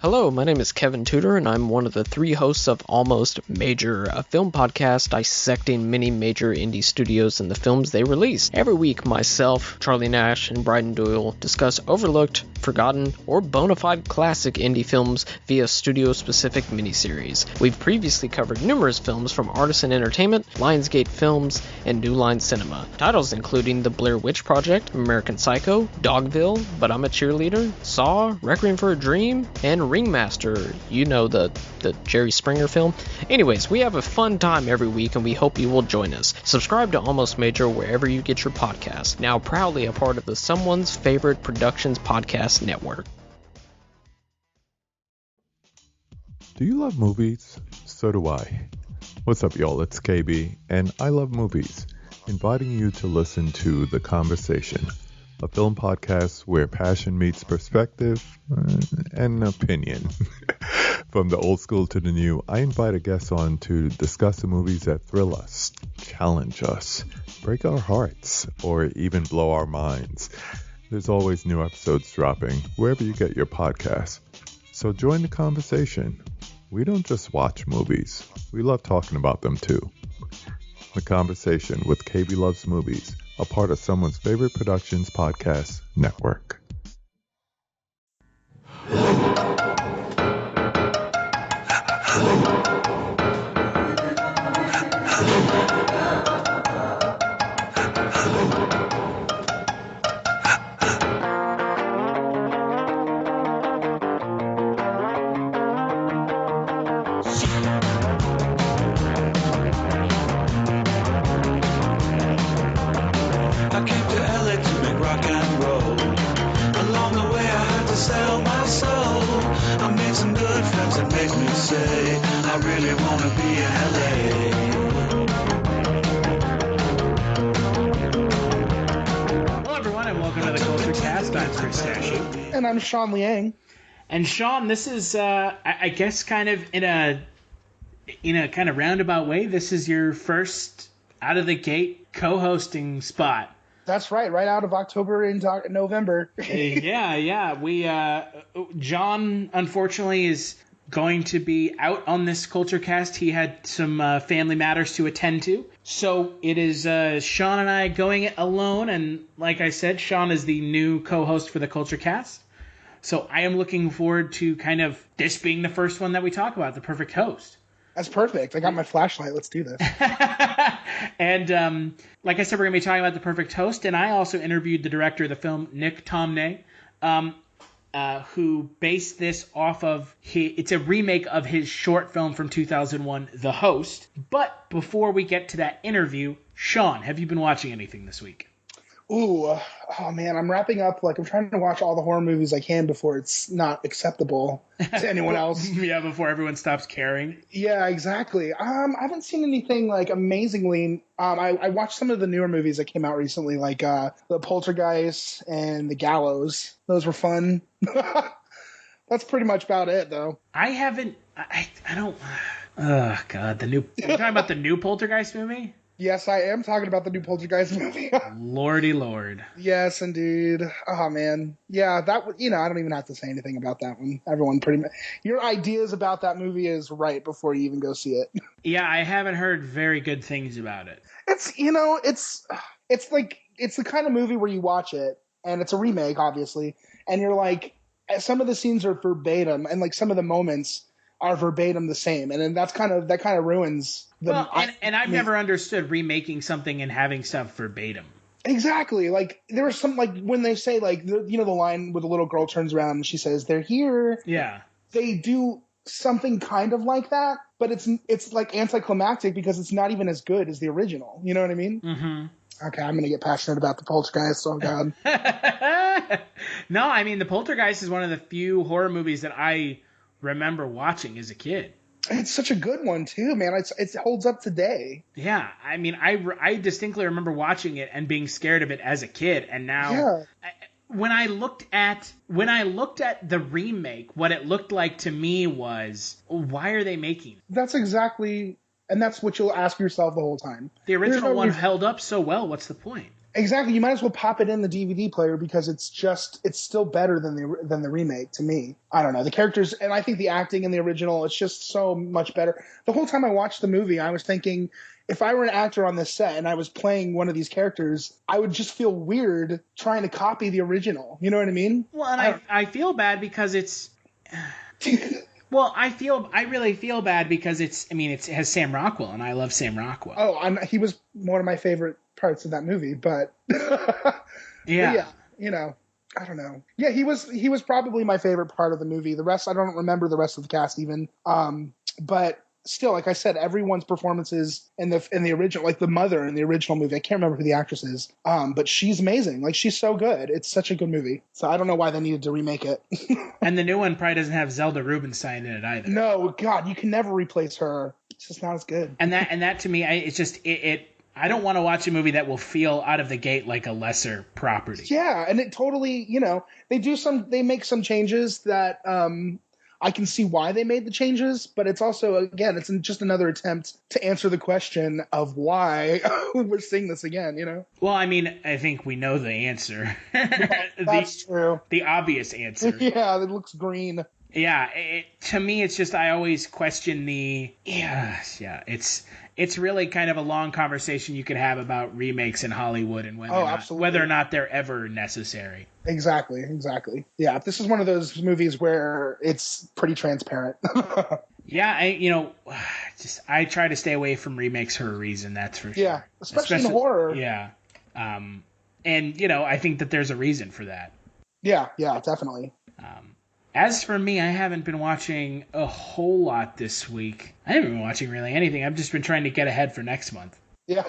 Hello, my name is Kevin Tudor, and I'm one of the three hosts of Almost Major, a film podcast dissecting many major indie studios and the films they release. Every week, myself, Charlie Nash, and Bryden Doyle discuss overlooked, forgotten, or bona fide classic indie films via studio-specific miniseries. We've previously covered numerous films from Artisan Entertainment, Lionsgate Films, and New Line Cinema. Titles including The Blair Witch Project, American Psycho, Dogville, But I'm a Cheerleader, Saw, Requiem for a Dream, and Ringmaster, you know, the Jerry Springer film. Anyways, we have a fun time every week and we hope you will join us. Subscribe to Almost Major wherever you get your podcasts. Now proudly a part of the Someone's Favorite Productions podcast network. Do you love movies? So do I. What's up, y'all? It's KB, and I love movies, inviting you to listen to The Conversation, a film podcast where passion meets perspective and opinion. From the old school to the new, I invite a guest on to discuss the movies that thrill us, challenge us, break our hearts, or even blow our minds. There's always new episodes dropping wherever you get your podcasts. So join the conversation. We don't just watch movies. We love talking about them too. The Conversation with KB Loves Movies, a part of Someone's Favorite Productions podcast network. And I'm Sean Liang. And Sean, this is, I guess, kind of in a kind of roundabout way, this is your first out of the gate co-hosting spot. That's right out of October into November. Yeah. We John, unfortunately, is going to be out on this Kulturecast. He had some family matters to attend to. So it is Sean and I going it alone. And like I said, Sean is the new co-host for the Kulturecast. So I am looking forward to kind of this being the first one that we talk about, the perfect host. That's perfect. I got my flashlight. Let's do this. And like I said, we're going to be talking about the perfect host. And I also interviewed the director of the film, Nick Tomnay, who based this off of it's a remake of his short film from 2001, The Host. But before we get to that interview, Sean, have you been watching anything this week? Ooh, oh man, I'm wrapping up. I'm trying to watch all the horror movies I can before it's not acceptable to anyone else. Yeah, before everyone stops caring. Yeah, exactly. I haven't seen anything amazingly. I watched some of the newer movies that came out recently, like The Poltergeist and The Gallows. Those were fun. That's pretty much about it, though. I haven't. I don't. Oh God, you're talking about the new Poltergeist movie? Yes, I am talking about the new Poltergeist movie. Lordy Lord. Yes, indeed. Oh, man. Yeah, I don't even have to say anything about that one. Everyone pretty much... Your ideas about that movie is right before you even go see it. Yeah, I haven't heard very good things about it. It's the kind of movie where you watch it, and it's a remake, obviously, and you're like, some of the scenes are verbatim, and some of the moments are verbatim the same, and then that kind of ruins the... Well, and I've never understood remaking something and having stuff verbatim. Exactly. There was some, when they say, the line where the little girl turns around and she says, "They're here." Yeah. They do something kind of like that, but it's anticlimactic because it's not even as good as the original. You know what I mean? Mm-hmm. Okay, I'm going to get passionate about the Poltergeist. Oh, God. No, I mean, the Poltergeist is one of the few horror movies that I remember watching as a kid. It's such a good one too, man. It holds up today. Yeah, I mean, I distinctly remember watching it and being scared of it as a kid, and now when I looked at the remake, what it looked like to me was, why are they making it? That's exactly, and that's what you'll ask yourself the whole time. The original one held up so well. What's the point? Exactly. You might as well pop it in the DVD player because it's still better than the remake to me. I don't know. The characters, and I think the acting in the original, it's just so much better. The whole time I watched the movie, I was thinking, if I were an actor on this set and I was playing one of these characters, I would just feel weird trying to copy the original. You know what I mean? Well, and I feel bad because it's... Well, I really feel bad because it has Sam Rockwell, and I love Sam Rockwell. Oh, he was one of my favorite parts of that movie, but yeah, I don't know. Yeah, he was probably my favorite part of the movie. The rest, I don't remember the rest of the cast even. But still, like I said, everyone's performances in the original, like the mother in the original movie, I can't remember who the actress is, but she's amazing. Like, she's so good. It's such a good movie. So I don't know why they needed to remake it. And the new one probably doesn't have Zelda Rubinstein in it either. No, God, you can never replace her. It's just not as good. And that to me, it's just I don't want to watch a movie that will feel out of the gate like a lesser property. Yeah, and it totally, they make some changes that I can see why they made the changes, but it's also, again, it's just another attempt to answer the question of why we're seeing this again, Well, I think we know the answer. That's true. The obvious answer. Yeah, it looks green. Yeah, to me, it's just I always question it's really kind of a long conversation you could have about remakes in Hollywood and whether or not they're ever necessary. Exactly. Yeah, this is one of those movies where it's pretty transparent. Yeah, I try to stay away from remakes for a reason, that's for sure. Yeah, especially in horror. Yeah. And, I think that there's a reason for that. Yeah, definitely. As for me, I haven't been watching a whole lot this week. I haven't been watching really anything. I've just been trying to get ahead for next month. Yeah.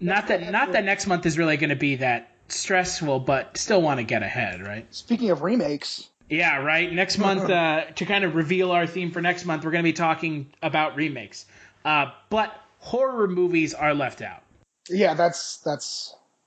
Not that next month is really going to be that stressful, but still want to get ahead, right? Speaking of remakes. Yeah, right. Next month, to kind of reveal our theme for next month, we're going to be talking about remakes. But horror movies are left out. Yeah, that's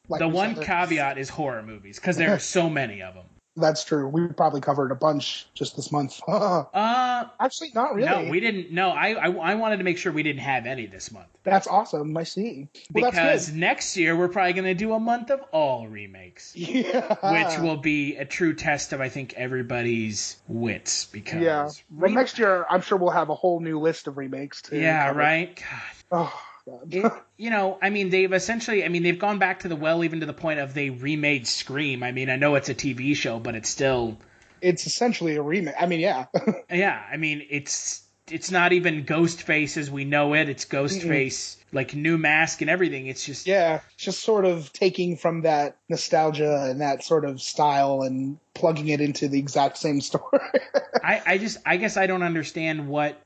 like the one caveat is horror movies, because there are so many of them. That's true. We probably covered a bunch just this month. Actually, not really. No, we didn't. No, I wanted to make sure we didn't have any this month. That's awesome. I see. Well, because next year we're probably going to do a month of all remakes. Yeah. Which will be a true test of, I think, everything wits. Because well, next year I'm sure we'll have a whole new list of remakes too. Yeah, right? God. Oh. They've gone back to the well, even to the point of they remade Scream. I know it's a TV show, but it's essentially a remake. Yeah. Yeah, it's not even Ghostface as we know it. It's Ghostface, like new mask and everything. It's just... Yeah, it's just sort of taking from that nostalgia and that sort of style and plugging it into the exact same story. I guess I don't understand what...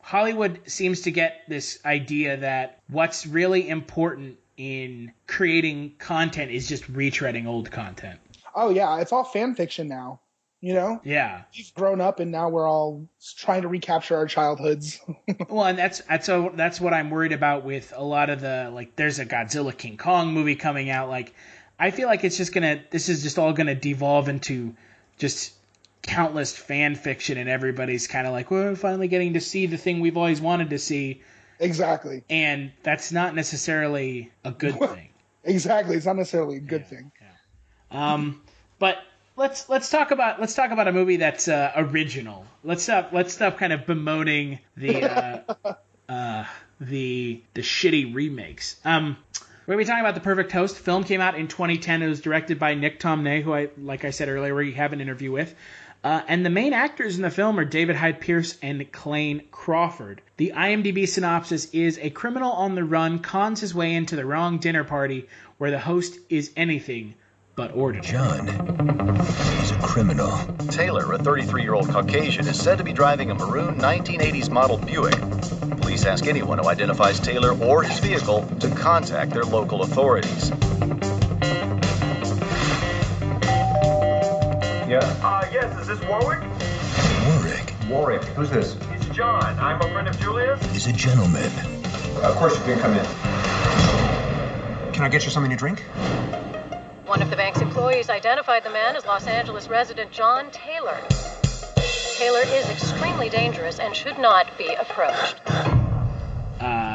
Hollywood seems to get this idea that what's really important in creating content is just retreading old content. Oh, yeah. It's all fan fiction now, Yeah. We've grown up and now we're all trying to recapture our childhoods. Well, and that's what I'm worried about with a lot of the, there's a Godzilla King Kong movie coming out. I feel like this is just all going to devolve into just countless fan fiction, and everybody's kind of like, we're finally getting to see the thing we've always wanted to see. Exactly. And that's not necessarily a good thing. Exactly. It's not necessarily a good thing. Yeah. But let's talk about a movie that's original. Let's stop kind of bemoaning the shitty remakes. We're going to be talking about The Perfect Host. The film came out in 2010. It was directed by Nick Tomnay, who like I said earlier, we have an interview with. And the main actors in the film are David Hyde Pierce and Clayne Crawford. The IMDb synopsis is: a criminal on the run cons his way into the wrong dinner party where the host is anything but ordinary. John, he's a criminal. Taylor, a 33-year-old Caucasian, is said to be driving a maroon 1980s model Buick. Police ask anyone who identifies Taylor or his vehicle to contact their local authorities. Yeah? Yes, is this Warwick? Warwick. Who's this? It's John. I'm a friend of Julia's. He's a gentleman. Of course you can come in. Can I get you something to drink? One of the bank's employees identified the man as Los Angeles resident John Taylor. Taylor is extremely dangerous and should not be approached.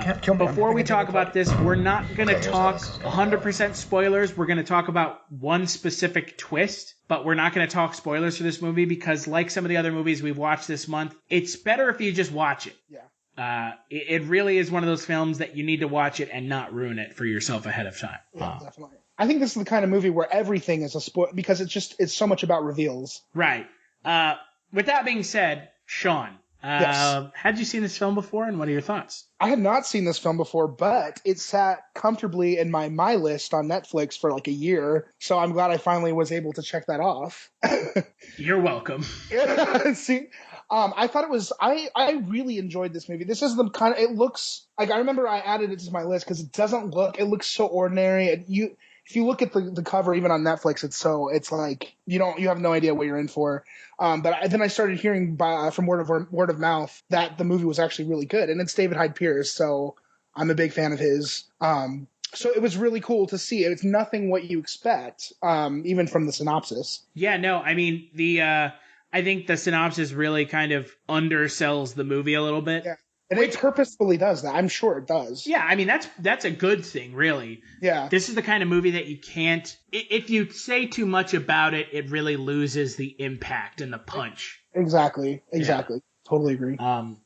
can't kill me. Before we talk about this, we're not going to talk 100% spoilers. We're going to talk about one specific twist, but we're not going to talk spoilers for this movie because, like some of the other movies we've watched this month, it's better if you just watch it. Yeah. It really is one of those films that you need to watch it and not ruin it for yourself ahead of time. Yeah, definitely. I think this is the kind of movie where everything is a spoil because it's so much about reveals. Right. With that being said, Sean, Yes. Had you seen this film before, and what are your thoughts? I had not seen this film before, but it sat comfortably in my list on Netflix for like a year, so I'm glad I finally was able to check that off. You're welcome. See, I thought it was I really enjoyed this movie. This is the kind of, it looks like, I remember I added it to my list because it looks so ordinary, and if you look at the cover, even on Netflix, it's like you have no idea what you're in for. But then I started hearing from word of mouth that the movie was actually really good, and it's David Hyde Pierce, so I'm a big fan of his. So it was really cool to see. It's nothing what you expect, even from the synopsis. Yeah, no, I mean I think the synopsis really kind of undersells the movie a little bit. Yeah. And it purposefully does that. I'm sure it does. Yeah, I mean, that's a good thing, really. Yeah. This is the kind of movie that you can't... If you say too much about it, it really loses the impact and the punch. Exactly. Yeah. Totally agree.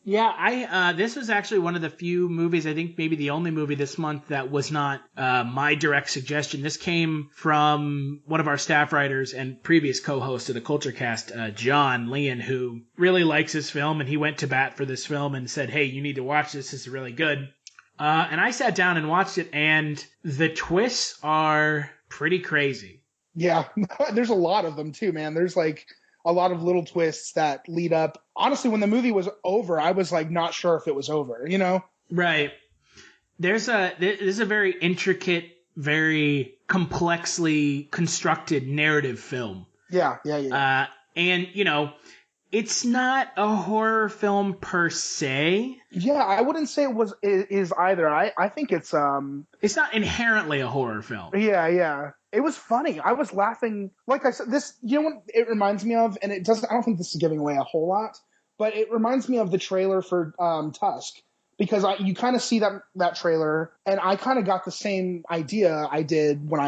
This was actually one of the few movies, I think maybe the only movie this month that was not my direct suggestion. This came from one of our staff writers and previous co-host of the Kulturecast, John Liang, who really likes this film, and he went to bat for this film and said, hey, you need to watch this. This is really good. And I sat down and watched it, and the twists are pretty crazy. Yeah, there's a lot of them too, man. There's like a lot of little twists that lead up. Honestly, when the movie was over, I was like not sure if it was over, you know? Right. This is a very intricate, very complexly constructed narrative film. Yeah. And, it's not a horror film per se. Yeah, I wouldn't say it is either. I think it's not inherently a horror film. Yeah. It was funny. I was laughing. Like I said, this, you know what it reminds me of? And I don't think this is giving away a whole lot, but it reminds me of the trailer for Tusk. Because you kind of see that trailer, and I kind of got the same idea I did when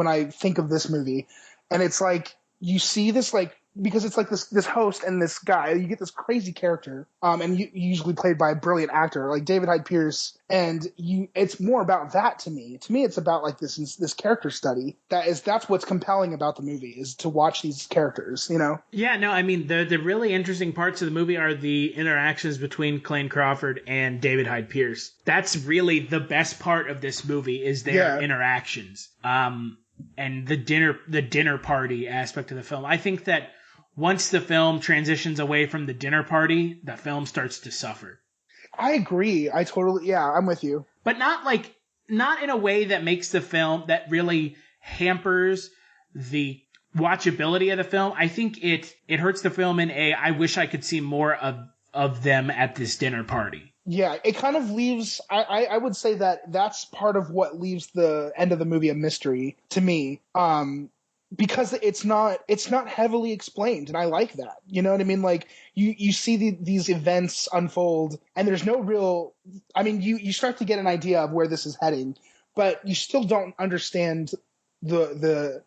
I think of this movie. And it's like, you see this, like, because it's like this host and this guy, you get this crazy character, and usually played by a brilliant actor like David Hyde Pierce, and it's more about that to me. To me, it's about like this character study. That's what's compelling about the movie, is to watch these characters, you know? Yeah, no, I mean the really interesting parts of the movie are the interactions between Clayne Crawford and David Hyde Pierce. That's really the best part of this movie, is their interactions. And the dinner party aspect of the film. I think that once the film transitions away from the dinner party, the film starts to suffer. I agree. I'm with you. But not in a way that makes the film, that really hampers the watchability of the film. I think it hurts the film in I wish I could see more of them at this dinner party. Yeah, it kind of leaves, I would say that's part of what leaves the end of the movie a mystery to me. Because it's not heavily explained, and I like that. You know what I mean? Like, you see these events unfold, and there's no real, I mean, you start to get an idea of where this is heading, but you still don't understand the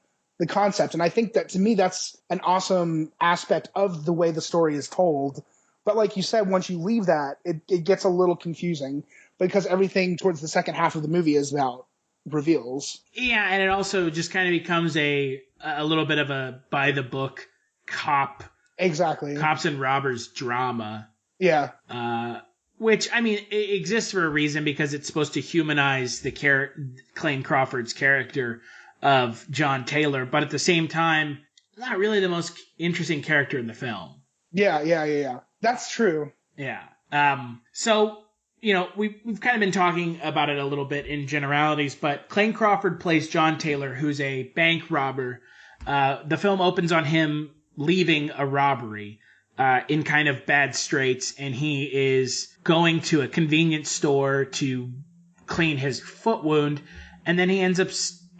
concept. And I think that, to me, that's an awesome aspect of the way the story is told. But like you said, once you leave that, it gets a little confusing, because everything towards the second half of the movie is about reveals. Yeah, and it also just kind of becomes a little bit of a by the book cops and robbers drama. Yeah. Which, I mean, it exists for a reason, because it's supposed to humanize the Clayne Crawford's character of John Taylor, but at the same time, not really the most interesting character in the film. Yeah. That's true. Yeah. So, we've kind of been talking about it a little bit in generalities, but Clayne Crawford plays John Taylor, who's a bank robber. The film opens on him leaving a robbery in kind of bad straits, and he is going to a convenience store to clean his foot wound, and then he ends up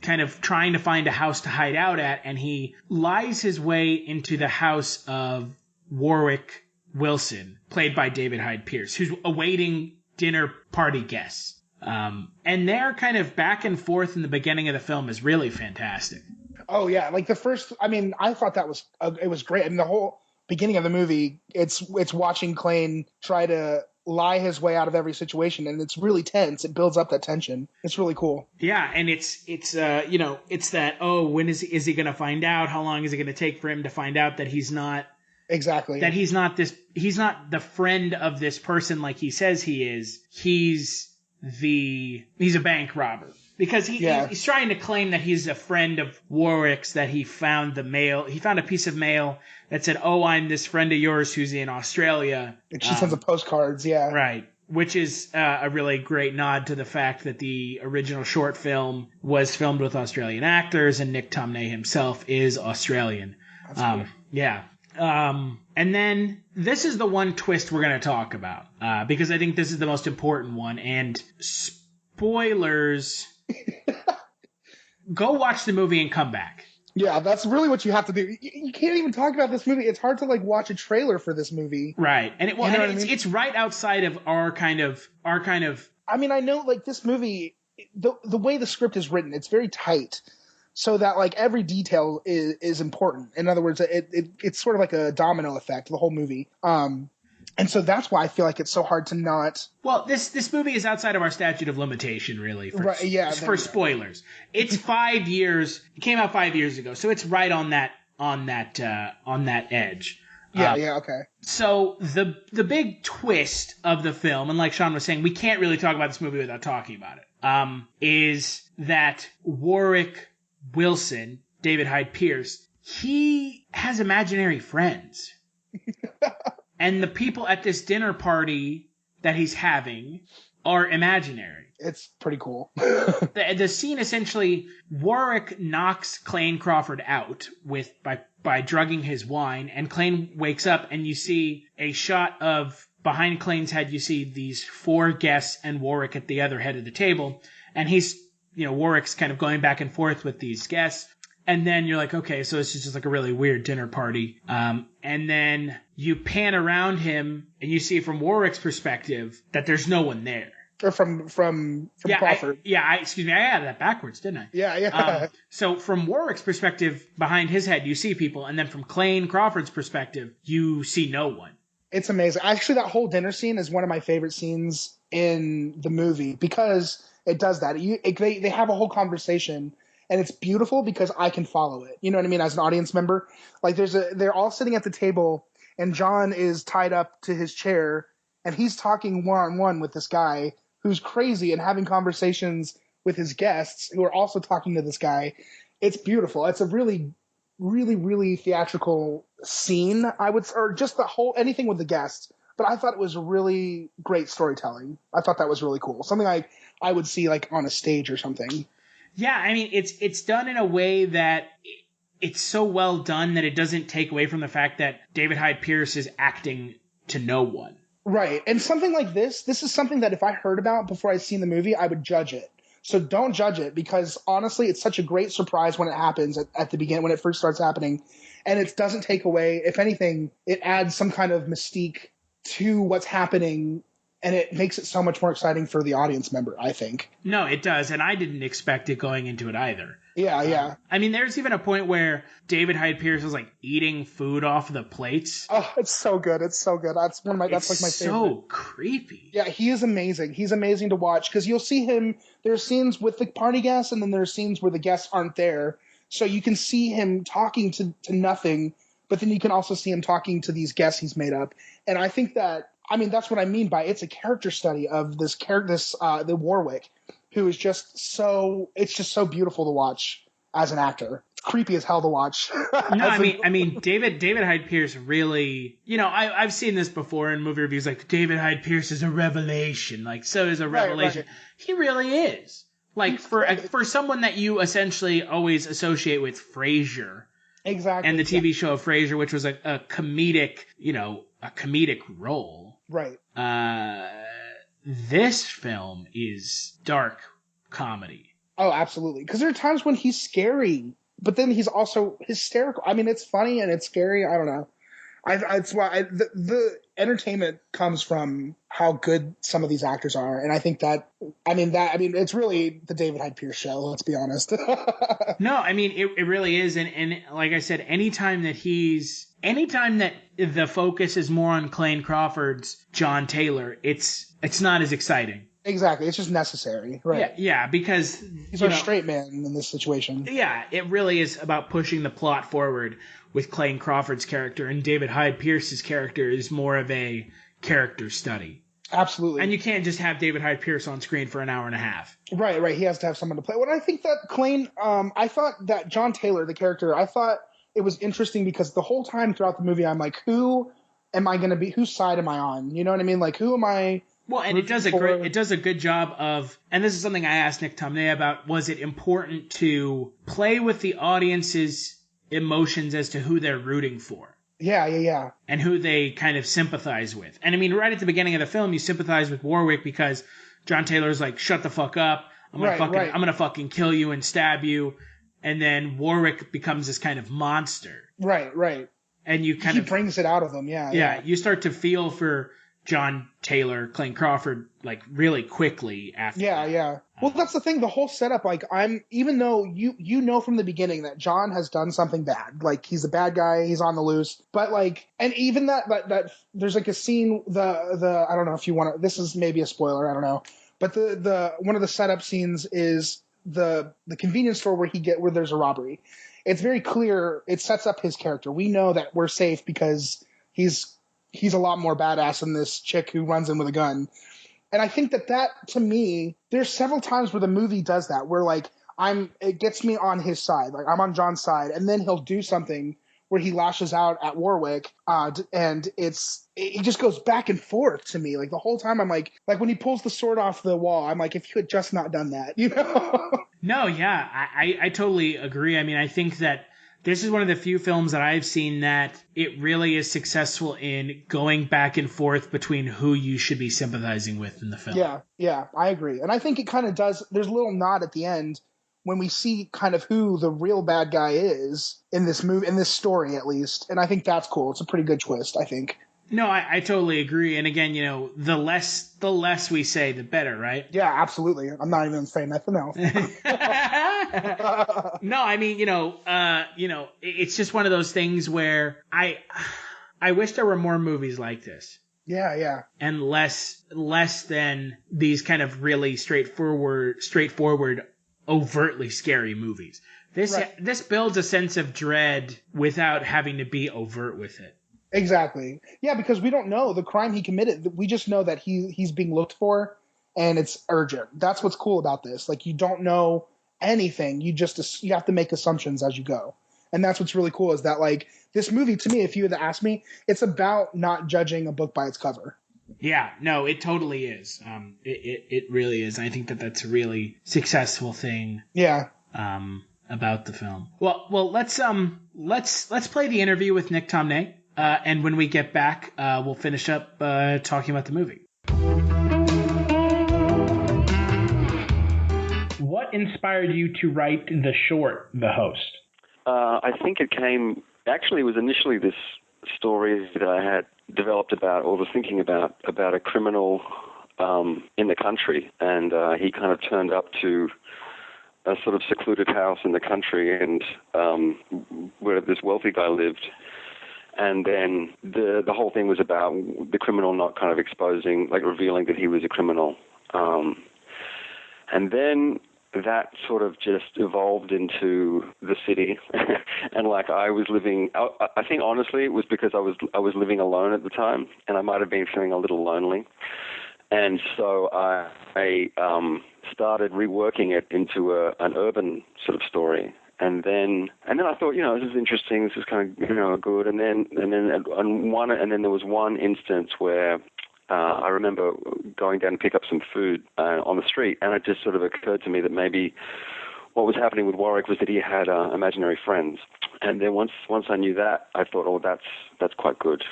kind of trying to find a house to hide out at, and he lies his way into the house of Warwick Wilson, played by David Hyde Pierce, who's awaiting dinner party guests. And their kind of back and forth in the beginning of the film is really fantastic. Oh yeah, like the first. I mean, I thought that was it was great. I mean, the whole beginning of the movie, it's watching Clayne try to lie his way out of every situation, and it's really tense. It builds up that tension. It's really cool. Yeah, and it's that, oh, when is he going to find out? How long is it going to take for him to find out that he's not exactly that he's not the friend of this person like he says he is. He's a bank robber. Because he's trying to claim that he's a friend of Warwick's, that he found a piece of mail that said, oh, I'm this friend of yours who's in Australia. And she sends the postcards, yeah. Right. Which is a really great nod to the fact that the original short film was filmed with Australian actors, and Nick Tomnay himself is Australian. That's cool. Yeah. And then this is the one twist we're going to talk about, because I think this is the most important one. And spoilers... Go watch the movie and come back. Yeah, that's really what you have to do. You can't even talk about this movie. It's hard to watch a trailer for this movie. Right. And it's right outside of our kind of I mean, I know this movie, the way the script is written, it's very tight. So that every detail is important. In other words, it's sort of like a domino effect, the whole movie. And so that's why I feel like it's so hard to not. Well, this movie is outside of our statute of limitation, really. For spoilers, it's 5 years. It came out 5 years ago, so it's right on that edge. Yeah. Okay. So the big twist of the film, and like Sean was saying, we can't really talk about this movie without talking about it. Is that Warwick Wilson, David Hyde Pierce? He has imaginary friends. And the people at this dinner party that he's having are imaginary. It's pretty cool. The scene essentially, Warwick knocks Clayne Crawford out by drugging his wine, and Clayne wakes up, and you see a shot of behind Clayne's head. You see these 4 guests and Warwick at the other head of the table, and Warwick's kind of going back and forth with these guests. And then you're like, okay, so it's just a really weird dinner party. And then you pan around him and you see from Warwick's perspective that there's no one there. Or from Crawford. Excuse me, I had that backwards, didn't I? Yeah. So from Warwick's perspective, behind his head, you see people. And then from Clayne Crawford's perspective, you see no one. It's amazing. Actually, that whole dinner scene is one of my favorite scenes in the movie because it does that. They have a whole conversation. And it's beautiful because I can follow it. You know what I mean? As an audience member, they're all sitting at the table, and John is tied up to his chair, and he's talking one-on-one with this guy who's crazy and having conversations with his guests who are also talking to this guy. It's beautiful. It's a really, really, really theatrical scene. Or just the whole anything with the guests. But I thought it was really great storytelling. I thought that was really cool. Something I would see on a stage or something. Yeah, I mean, it's done in a way that it's so well done that it doesn't take away from the fact that David Hyde Pierce is acting to no one. Right. And something like this is something that if I heard about before I'd seen the movie, I would judge it. So don't judge it because honestly, it's such a great surprise when it happens at the beginning, when it first starts happening. And it doesn't take away, if anything, it adds some kind of mystique to what's happening. And it makes it so much more exciting for the audience member, I think. No, it does. And I didn't expect it going into it either. Yeah. I mean, there's even a point where David Hyde Pierce is eating food off the plates. Oh, it's so good. That's my favorite. It's so creepy. Yeah, he is amazing. He's amazing to watch because you'll see him. There's scenes with the party guests, and then there's scenes where the guests aren't there. So you can see him talking to nothing, but then you can also see him talking to these guests he's made up. And I think that. I mean, that's what I mean by it's a character study of this character, the Warwick, who is it's just so beautiful to watch as an actor. It's creepy as hell to watch. No, I mean, David Hyde Pierce really, I've seen this before in movie reviews, David Hyde Pierce is a revelation, so is a revelation. Right. He really is. For someone that you essentially always associate with Frasier. Exactly. And the TV show of Frasier, which was a comedic, a comedic role. Right. This film is dark comedy. Oh, absolutely. Because there are times when he's scary, but then he's also hysterical. I mean, it's funny and it's scary. I don't know. It's why entertainment comes from how good some of these actors are, and I think it's really the David Hyde Pierce show. Let's be honest. No, I mean it really is, and like I said, anytime that the focus is more on Clayne Crawford's John Taylor, it's not as exciting. Exactly, it's just necessary, right? Yeah, because he's our straight man in this situation. Yeah, it really is about pushing the plot forward with Clayne Crawford's character, and David Hyde Pierce's character is more of a character study. Absolutely. And you can't just have David Hyde Pierce on screen for an hour and a half. Right. He has to have someone to play. Well, I think that Clayne, I thought that John Taylor, the character, I thought it was interesting because the whole time throughout the movie, I'm like, who am I going to be? Whose side am I on? You know what I mean? Like, who am I? Well, and it does a good job of, and this is something I asked Nick Tomnay about, was it important to play with the audience's emotions as to who they're rooting for? Yeah. And who they kind of sympathize with. And I mean, right at the beginning of the film, you sympathize with Warwick because John Taylor's like, shut the fuck up. I'm gonna fucking kill you and stab you. And then Warwick becomes this kind of monster. Right. And he brings it out of him, yeah. Yeah, you start to feel for John Taylor, Clayne Crawford, like really quickly after. Yeah. Well, that's the thing. The whole setup, like even though you know from the beginning that John has done something bad, like he's a bad guy, he's on the loose, but like, and even that there's like a scene, the I don't know if you want to. This is maybe a spoiler, I don't know, but the one of the setup scenes is the convenience store where there's a robbery. It's very clear. It sets up his character. We know that we're safe because he's a lot more badass than this chick who runs in with a gun. And I think that to me, there's several times where the movie does that, where like it gets me on his side, like I'm on John's side, and then he'll do something where he lashes out at Warwick, and it just goes back and forth to me. Like the whole time I'm like when he pulls the sword off the wall, I'm like, if you had just not done that, you know? No, yeah, I totally agree. I mean, I think that this is one of the few films that I've seen that it really is successful in going back and forth between who you should be sympathizing with in the film. Yeah, I agree. And I think it kind of does. There's a little nod at the end when we see kind of who the real bad guy is in this movie, in this story at least. And I think that's cool. It's a pretty good twist, I think. No, I totally agree. And again, you know, the less we say, the better, right? Yeah, absolutely. I'm not even saying nothing else. No, I mean, it's just one of those things where I wish there were more movies like this. Yeah. And less than these kind of really straightforward, overtly scary movies. This builds a sense of dread without having to be overt with it. Exactly. Yeah, because we don't know the crime he committed. We just know that he's being looked for, and it's urgent. That's what's cool about this. Like, you don't know anything. You have to make assumptions as you go. And that's what's really cool is that, like, this movie, to me, if you had asked me, it's about not judging a book by its cover. Yeah, no, it totally is. It really is. I think that that's a really successful thing. Yeah. About the film. Well, let's play the interview with Nick Tomnay. And when we get back, we'll finish up talking about the movie. What inspired you to write the short, The Host? I think it was initially this story that I had developed about, or was thinking about a criminal in the country. And he kind of turned up to a sort of secluded house in the country and where this wealthy guy lived. And then the whole thing was about the criminal not kind of revealing that he was a criminal. And then that sort of just evolved into the city. And like I was living, I think honestly it was because I was living alone at the time, and I might have been feeling a little lonely. And so I started reworking it into an urban sort of story. And then I thought, this is interesting. This is kind of, good. And then there was one instance where I remember going down to pick up some food on the street, and it just sort of occurred to me that maybe what was happening with Warwick was that he had imaginary friends. And then once I knew that, I thought, that's quite good.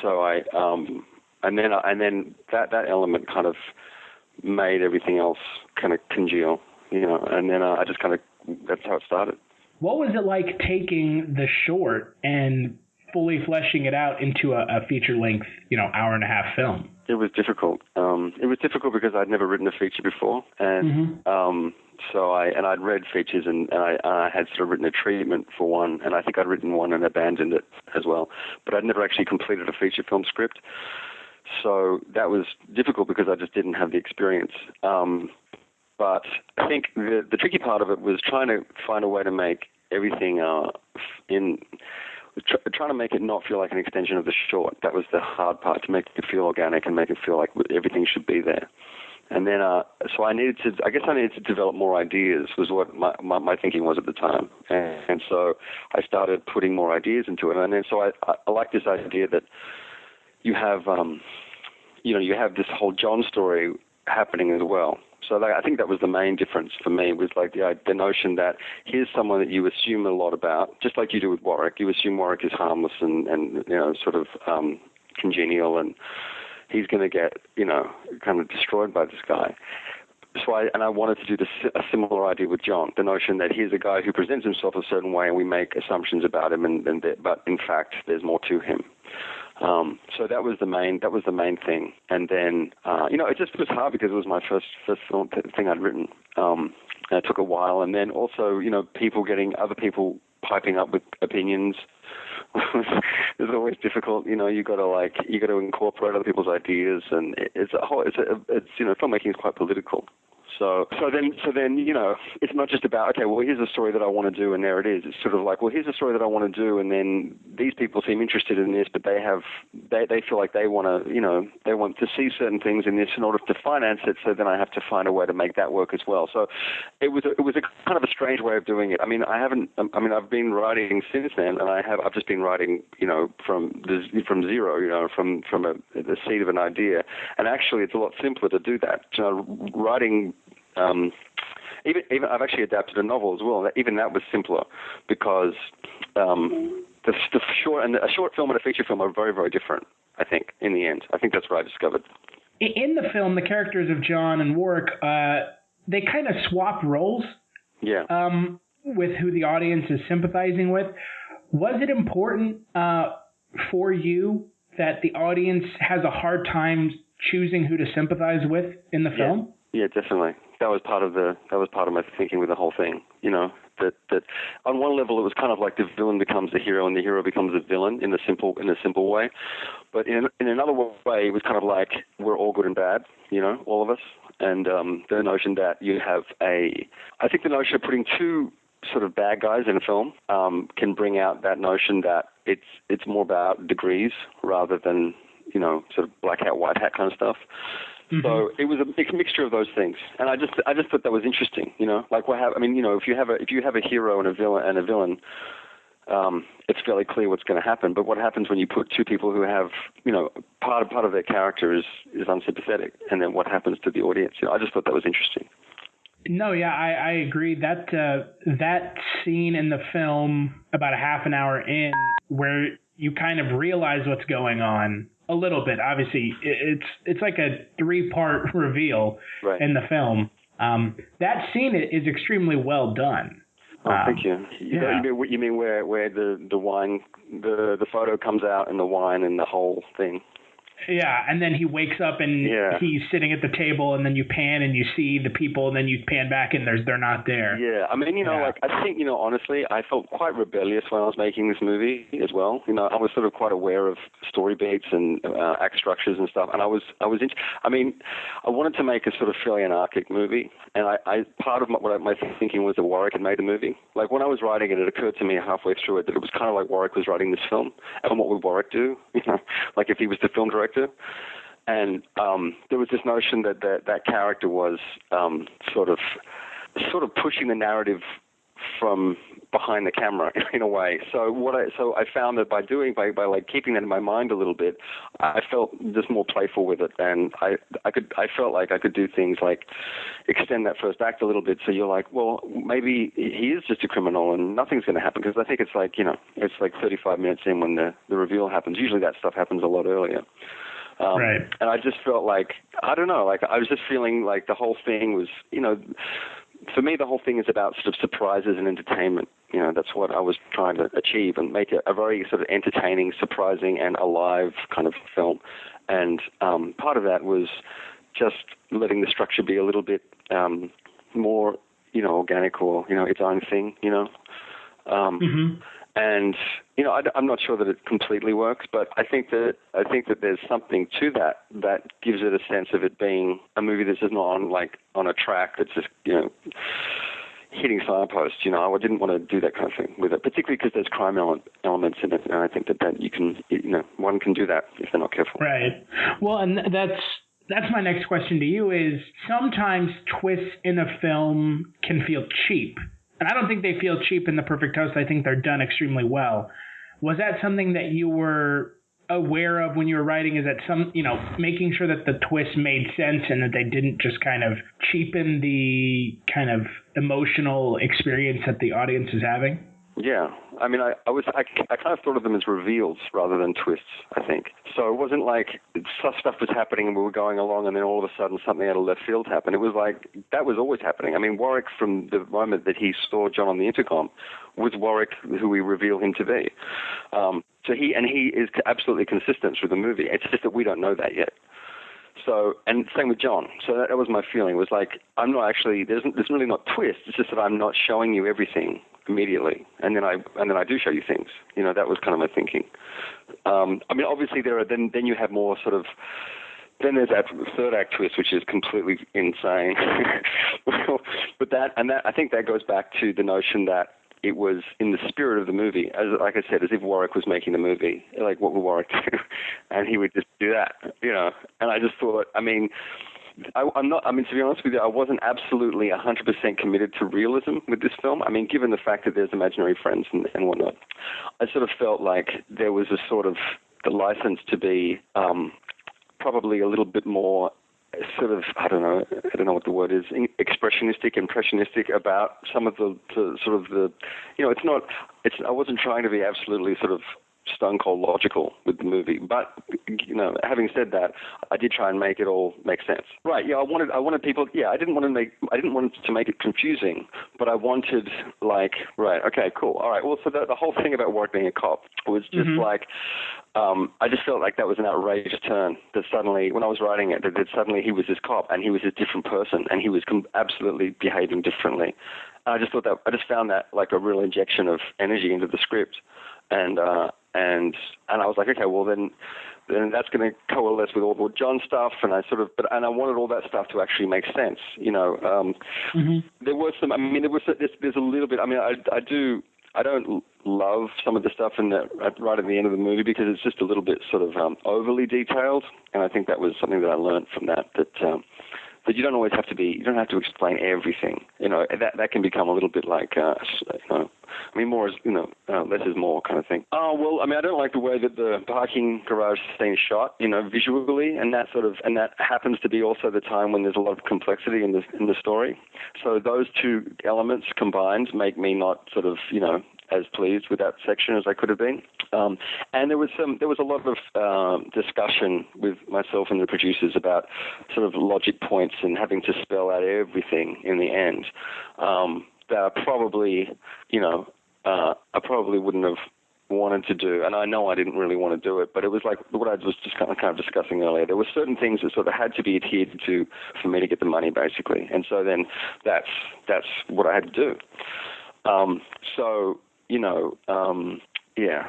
So and then that element kind of made everything else kind of congeal, And then I just kind of, that's how it started. What was it like taking the short and fully fleshing it out into a feature-length, hour and a half film? It was difficult. It was difficult because I'd never written a feature before, and so I'd read features, and I had sort of written a treatment for one, and I think I'd written one and abandoned it as well. But I'd never actually completed a feature film script, so that was difficult because I just didn't have the experience. But I think the tricky part of it was trying to find a way to make everything trying to make it not feel like an extension of the short. That was the hard part, to make it feel organic and make it feel like everything should be there. And then, so I needed to develop more ideas, was what my thinking was at the time. And so I started putting more ideas into it. And then, so I like this idea that you have, you have this whole John story happening as well. So I think that was the main difference for me, was like the notion that here's someone that you assume a lot about, just like you do with Warwick. You assume Warwick is harmless and sort of congenial, and he's going to get, kind of destroyed by this guy. So I wanted to do a similar idea with John, the notion that he's a guy who presents himself a certain way and we make assumptions about him, but in fact there's more to him. So that was the main thing. And then, it just was hard because it was my first film thing I'd written. And it took a while. And then also, other people piping up with opinions is always difficult. You got to incorporate other people's ideas, and filmmaking is quite political. So then, it's not just about, okay, well, here's a story that I want to do, and there it is. It's sort of like, well, here's a story that I want to do, and then these people seem interested in this, but they feel like they want to, they want to see certain things in this in order to finance it. So then I have to find a way to make that work as well. So it was a kind of a strange way of doing it. I've been writing since then, and I've just been writing, from zero, from the seed of an idea. And actually, it's a lot simpler to do that. Writing. Even I've actually adapted a novel as well. Even that was simpler because the short film and a feature film are very, very different. I think in the end, I think that's what I discovered. In the film, the characters of John and Warwick, they kind of swap roles. Yeah. With who the audience is sympathizing with. Was it important for you that the audience has a hard time choosing who to sympathize with in the film? Yeah, definitely. That was part of my thinking with the whole thing. That on one level it was kind of like the villain becomes the hero and the hero becomes the villain in a simple way. But in another way, it was kind of like we're all good and bad, all of us. And the notion that you have I think the notion of putting two sort of bad guys in a film can bring out that notion that it's more about degrees rather than sort of black hat, white hat kind of stuff. Mm-hmm. So it was a mixture of those things, and I just thought that was interesting. If you have a hero and a villain, it's fairly clear what's going to happen. But what happens when you put two people who have, part of their character is unsympathetic, and then what happens to the audience? I just thought that was interesting. No, yeah, I agree. That scene in the film, about a half an hour in, where you kind of realize what's going on a little bit. Obviously, it's like a 3-part reveal in the film. That scene is extremely well done. Oh, thank you. You mean where the wine, the photo comes out and the wine and the whole thing? Yeah, and then he wakes up and he's sitting at the table, and then you pan and you see the people, and then you pan back and they're not there. Yeah, I think, honestly, I felt quite rebellious when I was making this movie as well. I was sort of quite aware of story beats and act structures and stuff, and I wanted to make a sort of fairly anarchic movie, and part of my thinking was that Warwick had made the movie. Like when I was writing it, it occurred to me halfway through it that it was kind of like Warwick was writing this film, and what would Warwick do? Like if he was the film director. And there was this notion that character was sort of pushing the narrative from behind the camera in a way. So I found that by like keeping that in my mind a little bit, I felt just more playful with it, and I felt like I could do things like extend that first act a little bit. So you're like, well, maybe he is just a criminal and nothing's going to happen, because I think it's like 35 minutes in when the reveal happens. Usually that stuff happens a lot earlier. Right. And I just felt like, I don't know, like I was just feeling like the whole thing was, for me, the whole thing is about sort of surprises and entertainment. that's what I was trying to achieve and make a very sort of entertaining, surprising, and alive kind of film. And part of that was just letting the structure be a little bit more, organic or, its own thing, And, I'm not sure that it completely works, but I think that there's something to that gives it a sense of it being a movie that's just not on a track that's just, hitting signposts. I didn't want to do that kind of thing with it, particularly because there's crime elements in it, and I think that you can, one can do that if they're not careful. Right. Well, and that's my next question to you is sometimes twists in a film can feel cheap. And I don't think they feel cheap in The Perfect Toast. I think they're done extremely well. Was that something that you were aware of when you were writing? Is that making sure that the twist made sense and that they didn't just kind of cheapen the kind of emotional experience that the audience is having? Yeah. I mean, I kind of thought of them as reveals rather than twists, I think. So it wasn't like stuff was happening and we were going along and then all of a sudden something out of left field happened. It was like that was always happening. I mean, Warwick, from the moment that he saw John on the intercom, was Warwick who we reveal him to be. So he is absolutely consistent through the movie. It's just that we don't know that yet. So, and same with John. So that was my feeling. It was like, I'm not actually, there's really not twists. It's just that I'm not showing you everything immediately. And then I do show you things. That was kind of my thinking. I mean, obviously then you have more sort of, then there's that third act twist, which is completely insane. But I think that goes back to the notion that it was in the spirit of the movie, like I said, as if Warwick was making the movie. Like, what would Warwick do? And he would just do that, And I just thought, to be honest with you, I wasn't absolutely 100% committed to realism with this film. I mean, given the fact that there's imaginary friends and whatnot, I sort of felt like there was a sort of the license to be probably a little bit more sort of, I don't know what the word is, expressionistic, impressionistic about some of the sort of the, I wasn't trying to be absolutely sort of stone cold logical with the movie, but having said that, I did try and make it all make sense. Right? Yeah, I wanted people. Yeah, I didn't want to make it confusing, but I wanted right? Okay, cool. All right. Well, so the whole thing about Warwick being a cop was just I just felt like that was an outrageous turn. That suddenly, when I was writing it, that suddenly he was this cop and he was a different person and he was absolutely behaving differently. And I just found that like a real injection of energy into the script, and I was like, okay, well then that's going to coalesce with all the John stuff, and I wanted all that stuff to actually make sense, There was some, there's a little bit, I don't love some of the stuff right at the end of the movie because it's just a little bit sort of overly detailed, and I think that was something that I learned from that you don't always have to you don't have to explain everything, that can become a little bit like, more is, less is more kind of thing. Oh, well, I don't like the way that the parking garage scene is shot, visually, and that happens to be also the time when there's a lot of complexity in the story. So those two elements combined make me not sort of, as pleased with that section as I could have been. And there was a lot of discussion with myself and the producers about sort of logic points and having to spell out everything in the end. That I probably wouldn't have wanted to do, and I know I didn't really want to do it, but it was like what I was just kind of discussing earlier. There were certain things that sort of had to be adhered to for me to get the money, basically, and so then that's what I had to do. Yeah.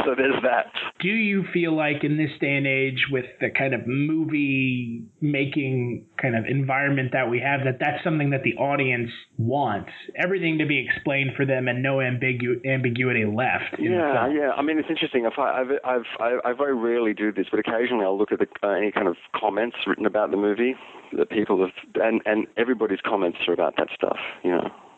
So there's that. Do you feel like in this day and age with the kind of movie making kind of environment that we have, that's something that the audience wants? Everything to be explained for them and no ambiguity left. Yeah. It's interesting. I very rarely do this, but occasionally I'll look at any kind of comments written about the movie that people have, and everybody's comments are about that stuff,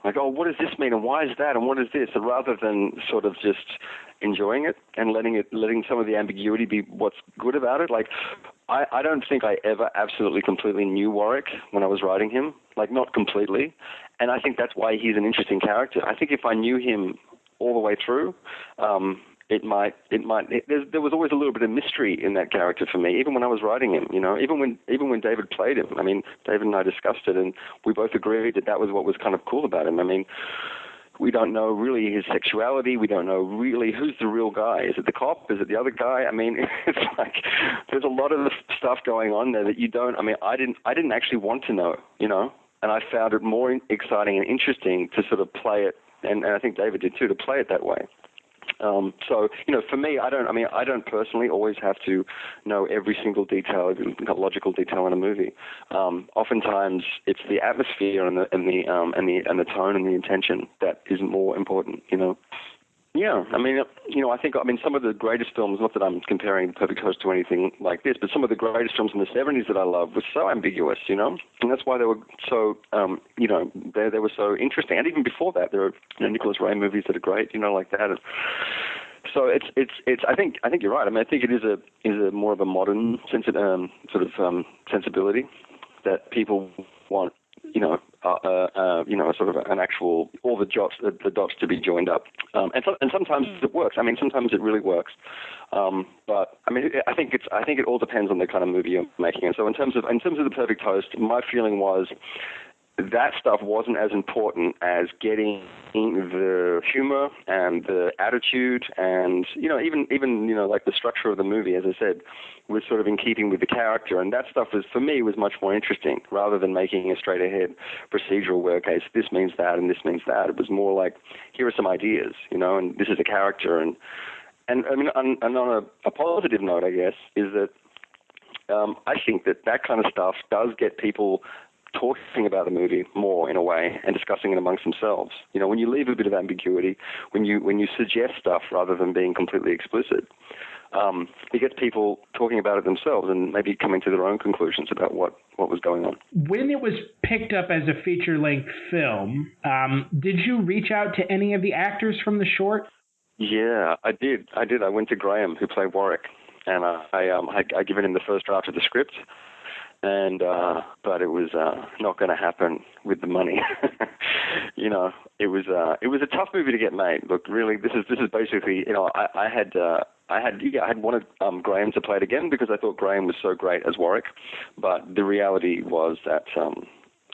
Like, oh, what does this mean, and why is that, and what is this? And rather than sort of just enjoying it and letting some of the ambiguity be what's good about it. Like, I don't think I ever absolutely completely knew Warwick when I was writing him, like not completely. And I think that's why he's an interesting character. I think if I knew him all the way through, there was always a little bit of mystery in that character for me, even when I was writing him, even when David played him. David and I discussed it, and we both agreed that was what was kind of cool about him. We don't know really his sexuality. We don't know really who's the real guy. Is it the cop? Is it the other guy? I mean, it's like there's a lot of stuff going on there that you don't. I mean, I didn't actually want to know, you know, and I found it more exciting and interesting to sort of play it, and I think David did too, to play it that way. So, you know, for me, I don't personally always have to know every single detail, every logical detail in a movie. Oftentimes, it's the atmosphere and the tone and the intention that is more important, you know. Yeah, I mean, you know, I think some of the greatest films, not that I'm comparing Perfect Host to anything like this, but some of the greatest films in the 70s that I love were so ambiguous, you know, and that's why they were so, you know, they were so interesting. And even before that, there are, you know, Nicholas Ray movies that are great, you know, like that. So it's. I think you're right. I mean, I think it is a more of a modern sensibility that people want. You know, sort of an actual, all the dots to be joined up, and sometimes it works. I mean, sometimes it really works. But I mean, I think it all depends on the kind of movie you're making. And so in terms of The Perfect Host, my feeling was that stuff wasn't as important as getting the humor and the attitude and, you know, even you know, like the structure of the movie, as I said, was sort of in keeping with the character. And that stuff was, for me, was much more interesting rather than making a straight ahead procedural where, okay, so this means that and this means that. It was more like, here are some ideas, you know, and this is a character. And I mean, and on a positive note, I guess, is that I think that kind of stuff does get people talking about the movie more in a way and discussing it amongst themselves. You know, when you leave a bit of ambiguity, when you suggest stuff rather than being completely explicit, it gets people talking about it themselves and maybe coming to their own conclusions about what was going on. When it was picked up as a feature-length film, did you reach out to any of the actors from the short? Yeah, I did. I went to Graham, who played Warwick, and I given him the first draft of the script. And but it was not going to happen with the money. You know, it was a tough movie to get made. Look, really, this is basically, you know, I had wanted Graham to play it again because I thought Graham was so great as Warwick, but the reality was that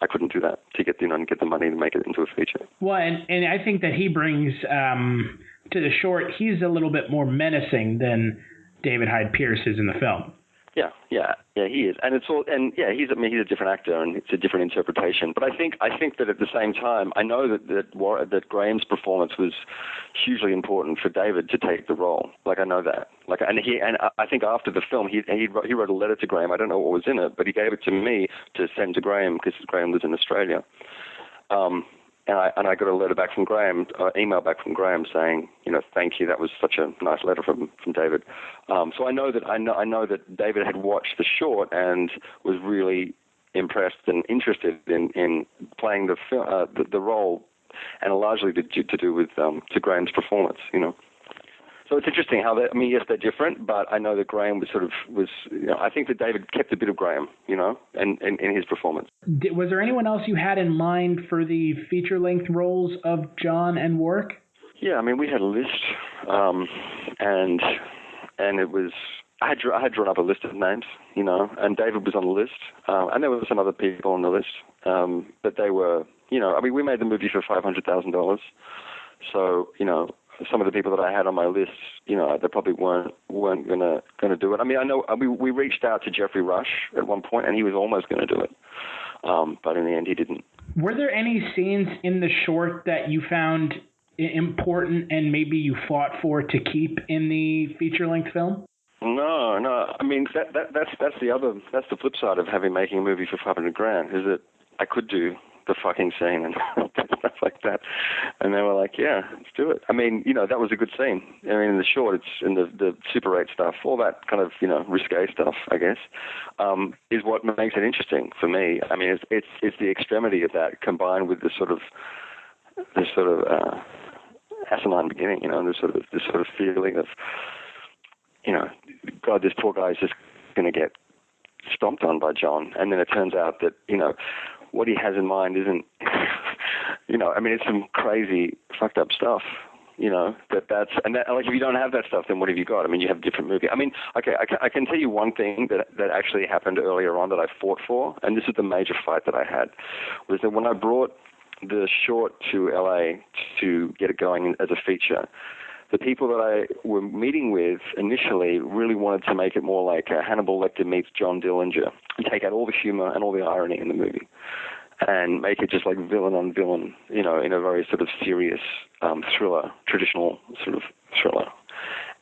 I couldn't do that to get the money to make it into a feature. Well, and I think that he brings to the short, he's a little bit more menacing than David Hyde Pierce is in the film. Yeah, he is, and he's a different actor, and it's a different interpretation. But I think that at the same time, I know that Graham's performance was hugely important for David to take the role. Like, I know that. Like, and I think after the film, he wrote a letter to Graham. I don't know what was in it, but he gave it to me to send to Graham because Graham lives in Australia. And I got a letter back from Graham, email back from Graham saying, you know, thank you. That was such a nice letter from David. So I know that David had watched the short and was really impressed and interested in playing the role, and largely to do with to Graham's performance, you know. So it's interesting how yes, they're different, but I know that Graham was you know, I think that David kept a bit of Graham, you know, in his performance. Was there anyone else you had in mind for the feature-length roles of John and Warwick? Yeah, I mean, we had a list, and it was, I had drawn up a list of names, you know, and David was on the list, and there were some other people on the list, but they were, you know, I mean, we made the movie for $500,000, so, you know, some of the people that I had on my list, you know, they probably weren't gonna do it. I mean, I know we reached out to Jeffrey Rush at one point, and he was almost going to do it, but in the end, he didn't. Were there any scenes in the short that you found important and maybe you fought for to keep in the feature-length film? No. I mean, that's the flip side of making a movie for $500,000 is that I could do the fucking scene and stuff like that. And they were like, yeah, let's do it. I mean, you know, that was a good scene. I mean, in the short, it's in the Super 8 stuff, all that kind of, you know, risque stuff, I guess, is what makes it interesting for me. I mean, it's the extremity of that combined with the sort of asinine beginning, you know, and this sort of feeling of, you know, God, this poor guy is just going to get stomped on by John. And then it turns out that, you know, what he has in mind isn't, you know, I mean, it's some crazy fucked up stuff, you know, like, if you don't have that stuff, then what have you got? I mean, you have a different movie. I mean, okay, I can tell you one thing that actually happened earlier on that I fought for, and this is the major fight that I had, was that when I brought the short to LA to get it going as a feature, the people that I were meeting with initially really wanted to make it more like Hannibal Lecter meets John Dillinger and take out all the humor and all the irony in the movie and make it just like villain on villain, in a very sort of serious thriller, traditional sort of thriller.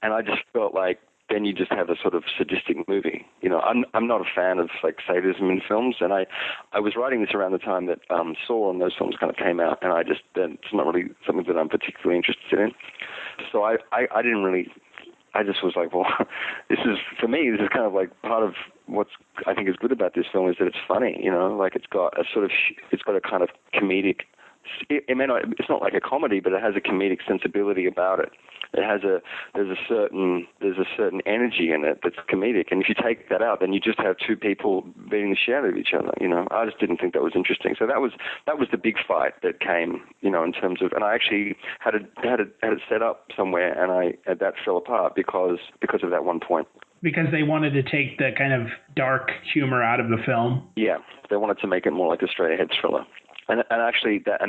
And I just felt like then you just have a sort of sadistic movie. I'm not a fan of like sadism in films, and I was writing this around the time that Saw and those films kind of came out, and it's not really something that I'm particularly interested in. So I didn't really. I just was like, well, this is kind of like part of what's I think is good about this film is that it's funny. Like it's got a kind of comedic. It's not like a comedy, but it has a comedic sensibility about it. There's a certain energy in it that's comedic, and if you take that out, then you just have two people beating the shit out of each other. I just didn't think that was interesting. So that was the big fight that came, in terms of, and I actually had it set up somewhere, and that fell apart because of that one point. Because they wanted to take the kind of dark humor out of the film. Yeah, they wanted to make it more like a straight-ahead thriller. And actually, that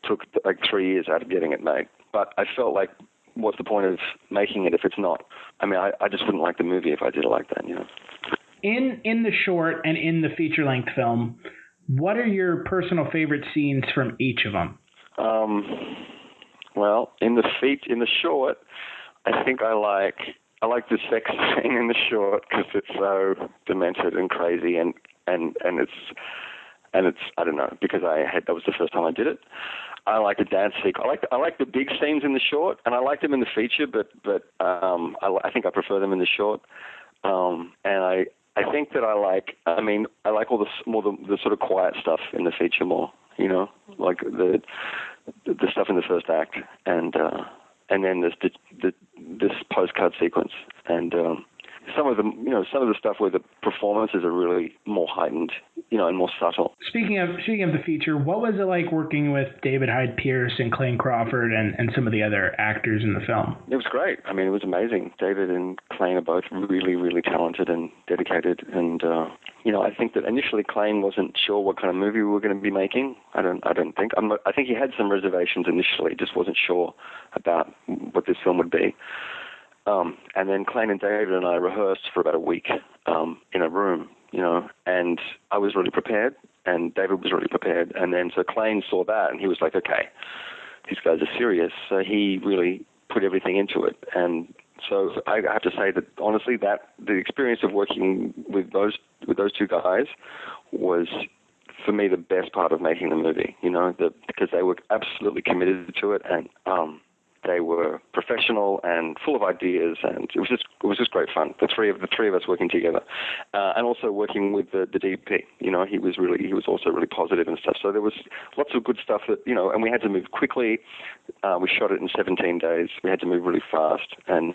took like 3 years out of getting it made. But I felt like, what's the point of making it if it's not? I mean, I just wouldn't like the movie if I did it like that, In the short and in the feature-length film, what are your personal favorite scenes from each of them? Well, in the short, I think I like the sex scene in the short because it's so demented and crazy and it's I don't know, because that was the first time I did it. I like the dance sequence. I like the big scenes in the short, and I like them in the feature, but I think I prefer them in the short. And I think that I like all the sort of quiet stuff in the feature more. Like the stuff in the first act, and then there's this post-cut sequence, and some of the stuff where the performances are really more heightened, and more subtle. Speaking of the feature, what was it like working with David Hyde Pierce and Clayne Crawford and some of the other actors in the film? It was great. I mean, it was amazing. David and Clayne are both really, really talented and dedicated. And I think that initially Clayne wasn't sure what kind of movie we were going to be making. I think he had some reservations initially, just wasn't sure about what this film would be. And then Clayne and David and I rehearsed for about a week in a room, and I was really prepared, and David was really prepared. And then so Clayne saw that, and he was like, okay, these guys are serious. So he really put everything into it. And so I have to say that, honestly, that the experience of working with those two guys was, for me, the best part of making the movie, because they were absolutely committed to it, and they were professional and full of ideas, and it was just great fun. The three of us working together, and also working with the DP. He was also really positive and stuff. So there was lots of good stuff that and we had to move quickly. We shot it in 17 days. We had to move really fast, and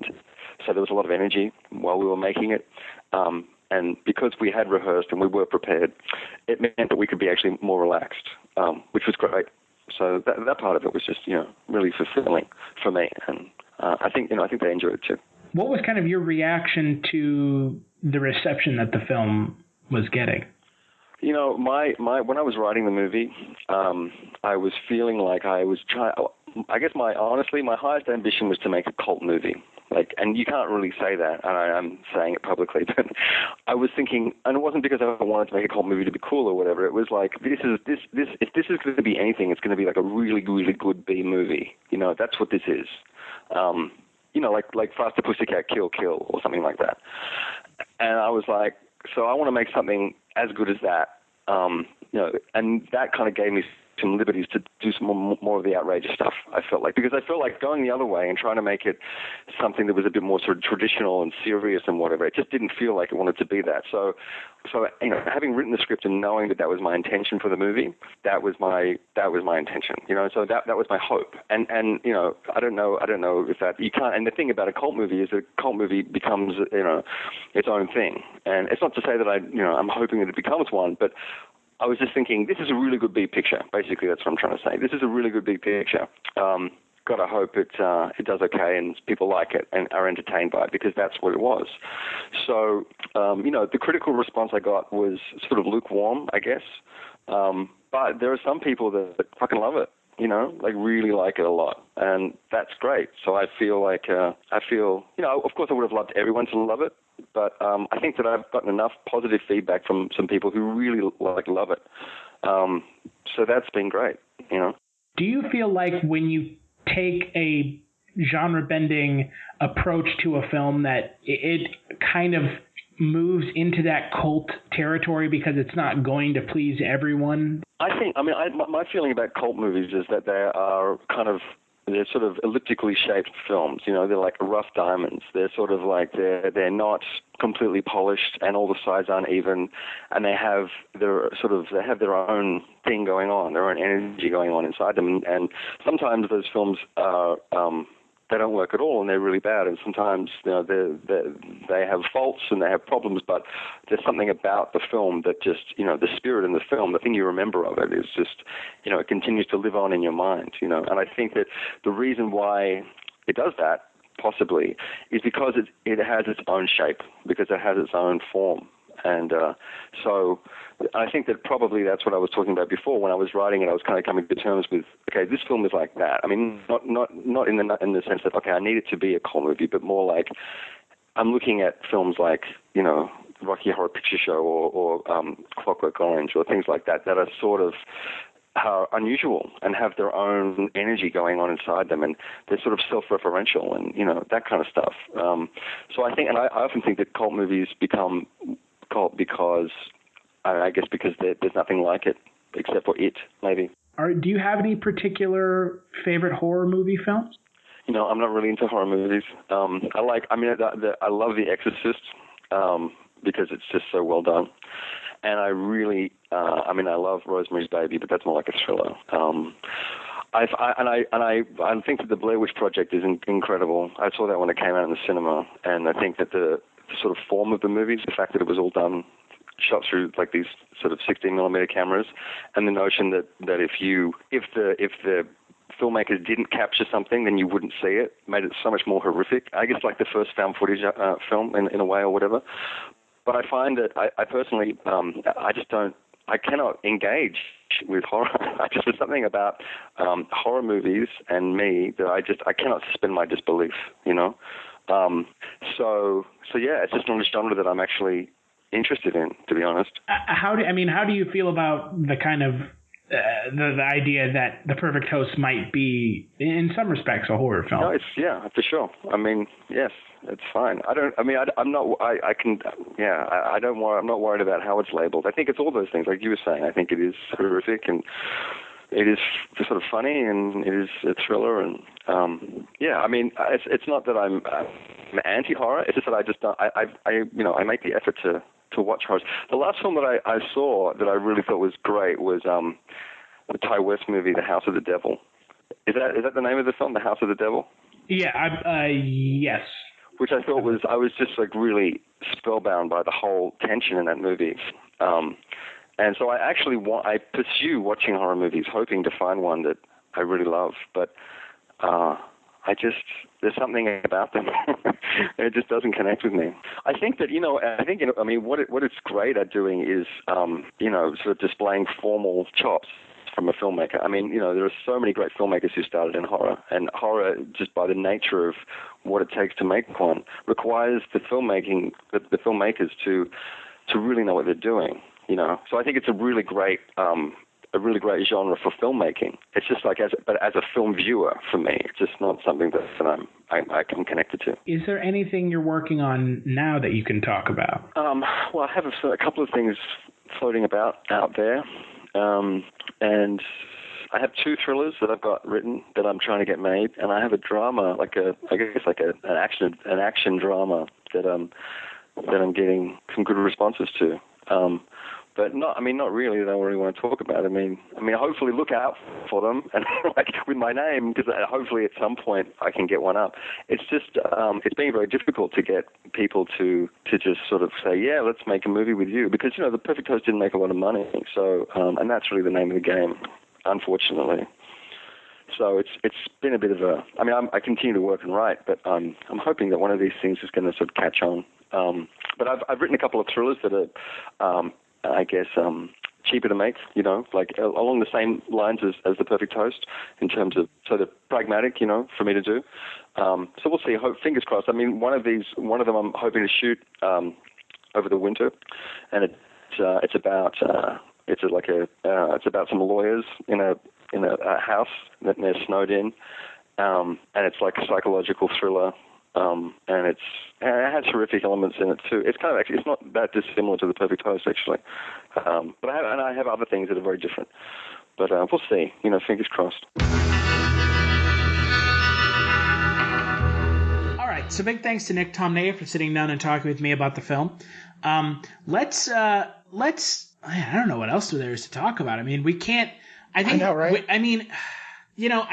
so there was a lot of energy while we were making it. And because we had rehearsed and we were prepared, it meant that we could be actually more relaxed, which was great. So that part of it was just, really fulfilling for me, and I think they enjoyed it too. What was kind of your reaction to the reception that the film was getting? My when I was writing the movie, I was feeling like I was trying. I guess my highest ambition was to make a cult movie. And you can't really say that, and I'm saying it publicly, but I was thinking, and it wasn't because I wanted to make a cult movie to be cool or whatever. It was like, if this is going to be anything, it's going to be like a really, really good B movie. That's what this is. Like Faster Pussycat Kill Kill or something like that. And I was like, so I want to make something as good as that. And that kind of gave me some liberties to do some more of the outrageous stuff, I felt like, because I felt like going the other way and trying to make it something that was a bit more sort of traditional and serious and whatever, it just didn't feel like it wanted to be that. So having written the script and knowing that was my intention for the movie, that was my intention, so that was my hope. And I don't know if that, you can't, and the thing about a cult movie is that a cult movie becomes, its own thing. And it's not to say that I'm hoping that it becomes one, but I was just thinking, this is a really good big picture. Basically, that's what I'm trying to say. This is a really good big picture. Gotta hope it does okay and people like it and are entertained by it, because that's what it was. So, the critical response I got was sort of lukewarm, I guess. But there are some people that fucking love it, you know, like really like it a lot. And that's great. So I feel like, you know, of course I would have loved everyone to love it, but I think that I've gotten enough positive feedback from some people who really love it. So that's been great, you know. Do you feel like when you take a genre-bending approach to a film that it kind of moves into that cult territory because it's not going to please everyone? My feeling about cult movies is that they are they're sort of elliptically shaped films. You know, they're like rough diamonds. They're sort of like they're not completely polished, and all the sides aren't even, and they have their own thing going on, their own energy going on inside them. And sometimes those films are they don't work at all, and they're really bad. And sometimes, you know, they have faults and they have problems, but there's something about the film that just, you know, the spirit in the film, the thing you remember of it is just, you know, it continues to live on in your mind, you know. And I think that the reason why it does that, possibly, is because it has its own shape, because it has its own form. And so I think that probably that's what I was talking about before when I was writing it. I was kind of coming to terms with, okay, this film is like that. I mean, not in the sense that, okay, I need it to be a cult movie, but more like I'm looking at films like, you know, Rocky Horror Picture Show or Clockwork Orange or things like that are sort of unusual and have their own energy going on inside them, and they're sort of self-referential and, you know, that kind of stuff. So I think, and I often think that cult movies become cult because, I guess, because there's nothing like it except for it, maybe. Do you have any particular favorite horror movie films? You know, I'm not really into horror movies. I love The Exorcist because it's just so well done. And I really, I love Rosemary's Baby, but that's more like a thriller. I think that the Blair Witch Project is incredible. I saw that when it came out in the cinema, and I think that the sort of form of the movies, the fact that it was all shot through like these sort of 16mm cameras, and the notion that if the filmmakers didn't capture something, then you wouldn't see it, made it so much more horrific. I guess like the first found footage film in a way or whatever. But I find that I personally, I cannot engage with horror. There's something about horror movies and me that I cannot suspend my disbelief, you know? So yeah, it's just not a genre that I'm actually interested in, to be honest. How do you feel about the kind of the idea that The Perfect Host might be, in some respects, a horror film? No, for sure. I mean, yes, it's fine. I'm not worried about how it's labeled. I think it's all those things, like you were saying. I think it is horrific, and it is sort of funny, and it is a thriller, and it's not that I'm anti-horror. It's just that I just don't. I make the effort to watch horror. The last film that I saw that I really thought was great was the Ty West movie, The House of the Devil. Is that the name of the film, The House of the Devil? Yeah, yes. Which I thought I was just like really spellbound by the whole tension in that movie. And so I pursue watching horror movies, hoping to find one that I really love, but there's something about them. It just doesn't connect with me. I think that, what it's great at doing is, sort of displaying formal chops from a filmmaker. I mean, there are so many great filmmakers who started in horror, and horror, just by the nature of what it takes to make one, requires the filmmakers to really know what they're doing, you know. So I think it's a really great genre for filmmaking. It's just like as a film viewer, for me, it's just not something that I'm connected to. Is there anything you're working on now that you can talk about? Well, I have a couple of things floating about out there, and I have 2 thrillers that I've got written that I'm trying to get made, and I have a drama, an action drama that I'm getting some good responses to. But not really. I don't really want to talk about it. I mean, hopefully look out for them, and like with my name, because hopefully at some point I can get one up. It's just, it's been very difficult to get people to just sort of say, yeah, let's make a movie with you, because, The Perfect Host didn't make a lot of money. So, and that's really the name of the game, unfortunately. So it's been a bit of I continue to work and write, but I'm hoping that one of these things is going to sort of catch on. But I've written a couple of thrillers that are, cheaper to make, like along the same lines as The Perfect Toast in terms of sort of pragmatic, for me to do. So we'll see. Fingers crossed. I mean, one of them I'm hoping to shoot over the winter, and it's about some lawyers in a house that they're snowed in, and it's like a psychological thriller. And it has horrific elements in it too. It's kind of it's not that dissimilar to The Perfect Host actually, but I have other things that are very different. But we'll see. Fingers crossed. All right. So big thanks to Nick Tomnay for sitting down and talking with me about the film. Let's. I don't know what else there is to talk about. I mean, we can't. I know, right? I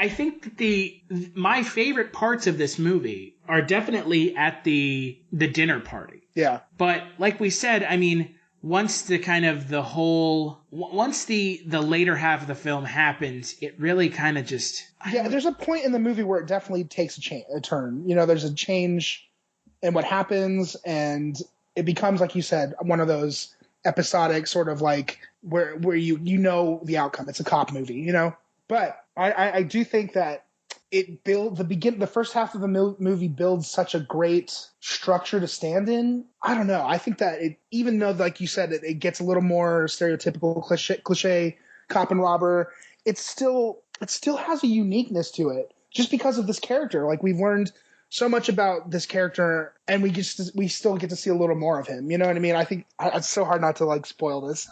think that my favorite parts of this movie are definitely at the dinner party. Yeah. But like we said, I mean, once the later half of the film happens, it really kind of just... there's a point in the movie where it definitely takes a turn. There's a change in what happens, and it becomes, like you said, one of those episodic sort of like where you know the outcome. It's a cop movie, But I do think that it builds the first half of the movie builds such a great structure to stand in. I don't know. I think that even though, like you said, it gets a little more stereotypical cliche cop and robber, it still has a uniqueness to it just because of this character. Like, we've learned so much about this character, and we still get to see a little more of him. You know what I mean? I think it's so hard not to like spoil this.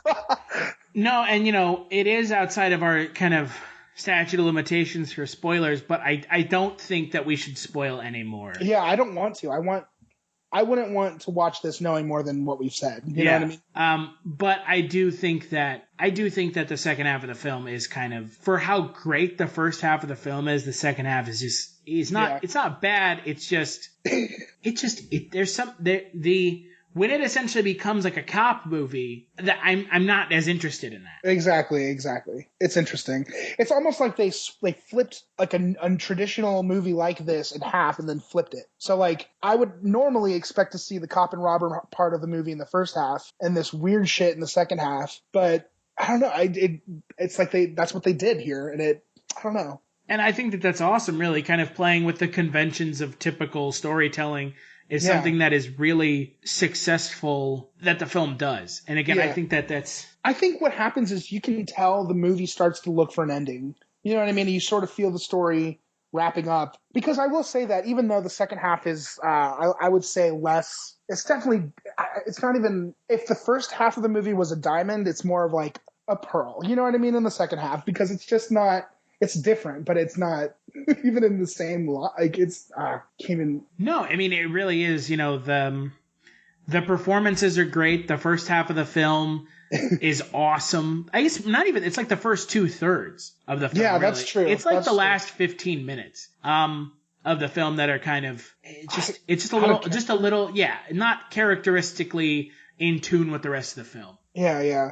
No, and it is outside of our kind of statute of limitations for spoilers, but I don't think that we should spoil any more. Yeah, I don't want to. I wouldn't want to watch this knowing more than what we've said. You know what I mean? But I do think that the second half of the film is kind of, for how great the first half of the film is, the second half is just it's not bad. It's just when it essentially becomes like a cop movie, that I'm not as interested in that. Exactly. It's interesting. It's almost like they flipped like a traditional movie like this in half and then flipped it. So like I would normally expect to see the cop and robber part of the movie in the first half and this weird shit in the second half, but I don't know. It's like that's what they did here, and I don't know. And I think that that's awesome. Really, kind of playing with the conventions of typical storytelling is something that is really successful that the film does. And again, I think that's... I think what happens is you can tell the movie starts to look for an ending. You know what I mean? You sort of feel the story wrapping up. Because I will say that even though the second half is, I would say, less... It's not even... If the first half of the movie was a diamond, it's more of like a pearl. You know what I mean? In the second half. Because it's just not... It's different, but it's not even in the same like it's can't even. No, I mean it really is. The performances are great. The first half of the film is awesome. I guess not even. It's like the first 2/3 of the film. Yeah, really. That's true. It's like the last 15 minutes of the film that are kind of it's just a little not characteristically in tune with the rest of the film. Yeah.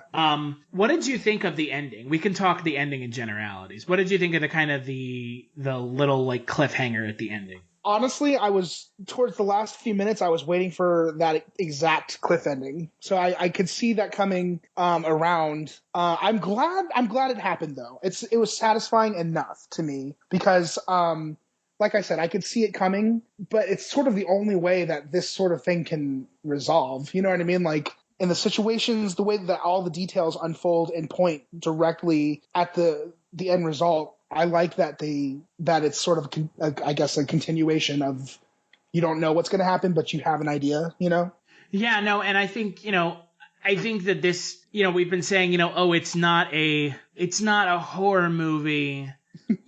What did you think of the ending? We can talk the ending in generalities. What did you think of the kind of the little like cliffhanger at the ending? Honestly, I was towards the last few minutes. I was waiting for that exact cliff ending, so I could see that coming around. I'm glad it happened though. It was satisfying enough to me because like I said, I could see it coming, but it's sort of the only way that this sort of thing can resolve. You know what I mean? Like. In the situations, the way that all the details unfold and point directly at the end result, I like that it's sort of, I guess, a continuation of you don't know what's going to happen, but you have an idea, Yeah, no, and I think, that this, we've been saying, it's not a horror movie,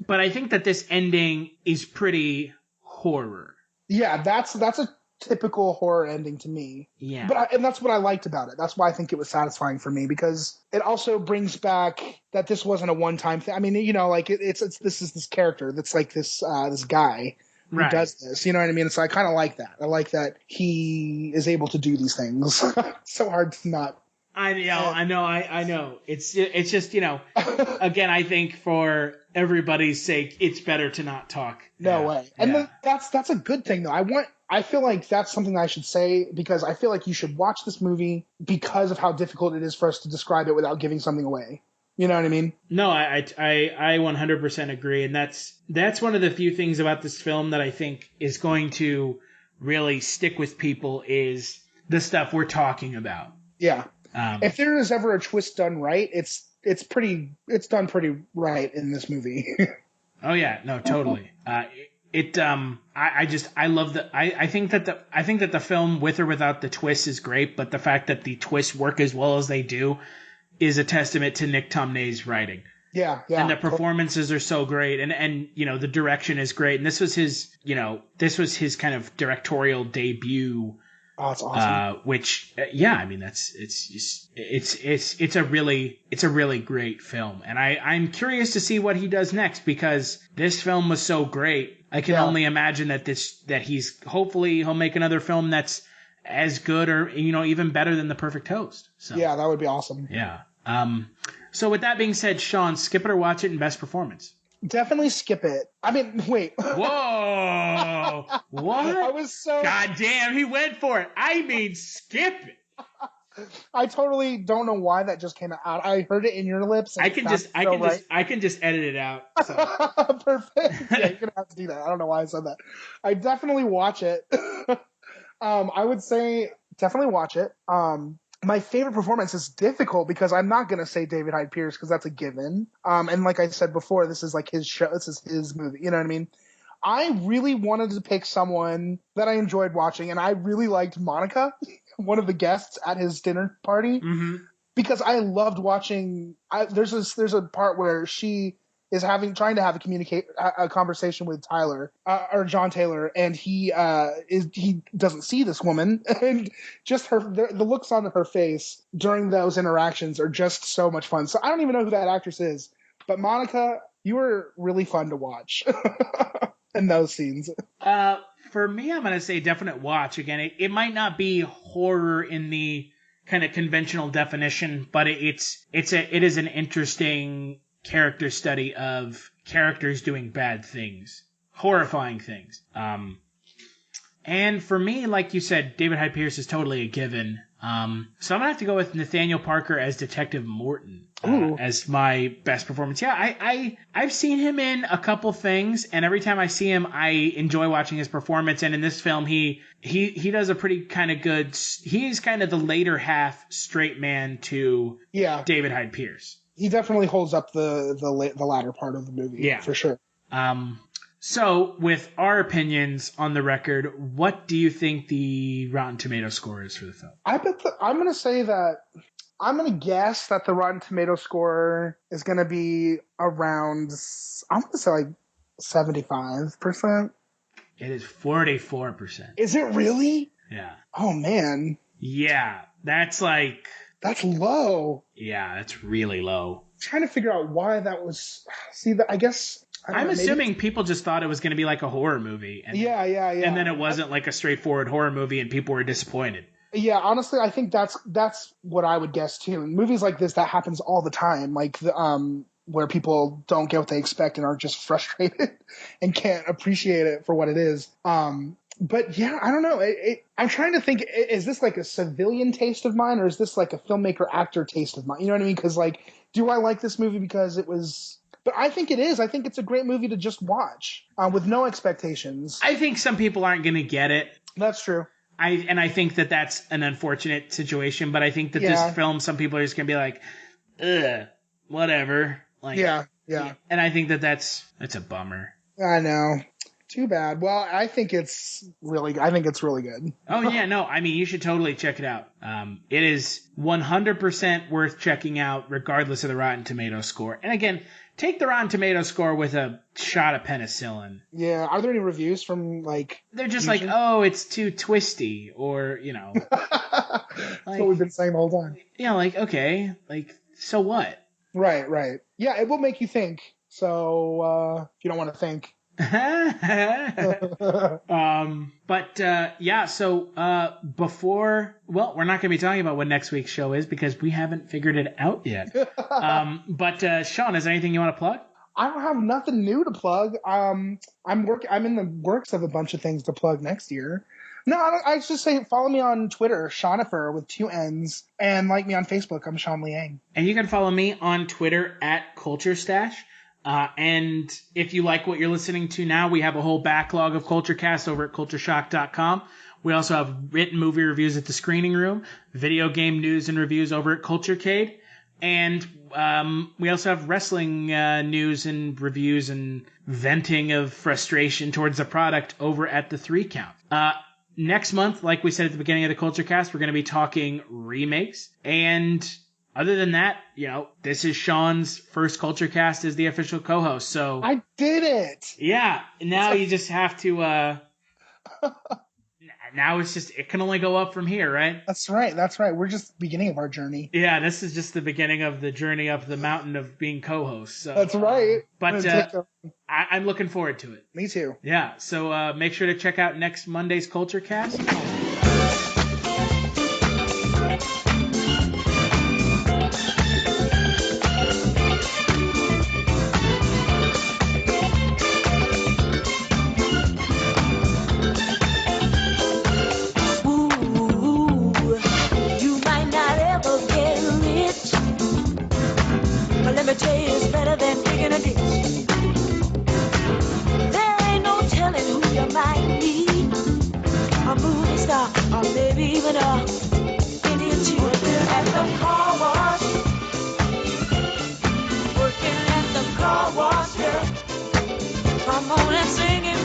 but I think that this ending is pretty horror. Yeah, that's a typical horror ending to me. Yeah. And that's what I liked about it. That's why I think it was satisfying for me, because it also brings back that this wasn't a one-time thing. I mean, this is this character that's like this guy who does this. You know what I mean? So I kind of like that. I like that he is able to do these things. So hard to not. I know. It's just, again, I think for everybody's sake, it's better to not talk. No way. And that's a good thing though. I feel like that's something I should say, because I feel like you should watch this movie because of how difficult it is for us to describe it without giving something away. You know what I mean? No, I 100% agree, and that's one of the few things about this film that I think is going to really stick with people is the stuff we're talking about. Yeah. If there is ever a twist done right, it's done pretty right in this movie. Oh yeah, no, totally. I love I think that the film with or without the twist is great, but the fact that the twists work as well as they do is a testament to Nick Tomnay's writing. Yeah. And the performances are so great, and you know, the direction is great, and this was his kind of directorial debut. Oh, it's awesome. Which, I mean, it's a really great film, and I'm curious to see what he does next, because this film was so great. I can only imagine that hopefully he'll make another film that's as good or, you know, even better than The Perfect Host. So, yeah, that would be awesome. Yeah. So with that being said, Sean, skip it or watch it in best performance. Definitely skip it. I mean, wait. Whoa! What? I was so... God damn, he went for it. I mean, skip it. I totally don't know why that just came out. I heard it in your lips. I can just edit it out. So. Perfect. Yeah, you're gonna have to do that. I don't know why I said that. I definitely watch it. I would say definitely watch it. My favorite performance is difficult because I'm not going to say David Hyde Pierce because that's a given. And like I said before, this is like his show. This is his movie. You know what I mean? I really wanted to pick someone that I enjoyed watching, and I really liked Monica, one of the guests at his dinner party, because I loved watching. There's a part where she is trying to have a conversation with Tyler or John Taylor, and he doesn't see this woman, and just the looks on her face during those interactions are just so much fun. So I don't even know who that actress is, but Monica, you were really fun to watch in those scenes. For me, I'm gonna say definite watch. Again, it might not be horror in the kind of conventional definition, but it is an interesting character study of characters doing bad things, horrifying things. And for me, like you said, David Hyde Pierce is totally a given. So I'm gonna have to go with Nathaniel Parker as Detective Morton as my best performance. Yeah, I've seen him in a couple things, and every time I see him, I enjoy watching his performance. And in this film, he does a pretty kind of good. He's kind of the later half straight man to David Hyde Pierce. He definitely holds up the latter part of the movie. Yeah, for sure. So, with our opinions on the record, what do you think the Rotten Tomato score is for the film? I'm going to guess that the Rotten Tomato score is going to be around, I'm going to say like 75%. It is 44%. Is it really? Yeah. Oh, man. Yeah, that's low. Yeah, that's really low. I'm trying to figure out why that was. I guess. I'm assuming people just thought it was going to be like a horror movie. And yeah. And then it wasn't like a straightforward horror movie, and people were disappointed. Yeah, honestly, I think that's what I would guess too. In movies like this, that happens all the time. Like where people don't get what they expect and are just frustrated and can't appreciate it for what it is. But yeah, I don't know. I'm trying to think, is this like a civilian taste of mine, or is this like a filmmaker actor taste of mine? You know what I mean? Because like, do I like this movie because it was... But I think it is. I think it's a great movie to just watch with no expectations. I think some people aren't going to get it. That's true. I think that that's an unfortunate situation, but I think that this film, some people are just going to be like, ugh, whatever. Like, yeah. And I think that's a bummer. I know. Too bad. Well, I think it's really good. Oh, yeah, no. I mean, you should totally check it out. It is 100% worth checking out, regardless of the Rotten Tomato score. And again, take the Rotten Tomato score with a shot of penicillin. Yeah. Are there any reviews from, like... They're just like, oh, it's too twisty, or, you know... That's what we've been saying the whole time. Yeah, like, okay, like, so what? Right. Yeah, it will make you think. So, if you don't want to think... Before, well, we're not going to be talking about what next week's show is because we haven't figured it out yet. But Sean, is there anything you want to plug? I don't have nothing new to plug. I'm in the works of a bunch of things to plug next year. No, I just say follow me on Twitter, Shonifer with 2 N's, and like me on Facebook. I'm Sean Liang. And you can follow me on Twitter at Kulturestash. And if you like what you're listening to now, we have a whole backlog of Kulturecast over at cultureshock.com. We also have written movie reviews at the Screening Room, video game news and reviews over at Kulturecade, and we also have wrestling news and reviews and venting of frustration towards the product over at the 3 Count. Next month, like we said at the beginning of the Kulturecast, we're going to be talking remakes. And other than that, this is Sean's first Kulturecast as the official co-host. So I did it. Yeah. Now you just have to. Now it can only go up from here, right? That's right. We're just the beginning of our journey. Yeah, this is just the beginning of the journey up the mountain of being co-host. So, that's right. But I'm looking forward to it. Me too. Yeah, so make sure to check out next Monday's Kulturecast. Is better than digging a ditch. There ain't no telling who you might need. A movie star, or maybe even a Indian chief. Working at the car wash. Working at the car wash, yeah. Come on and sing it.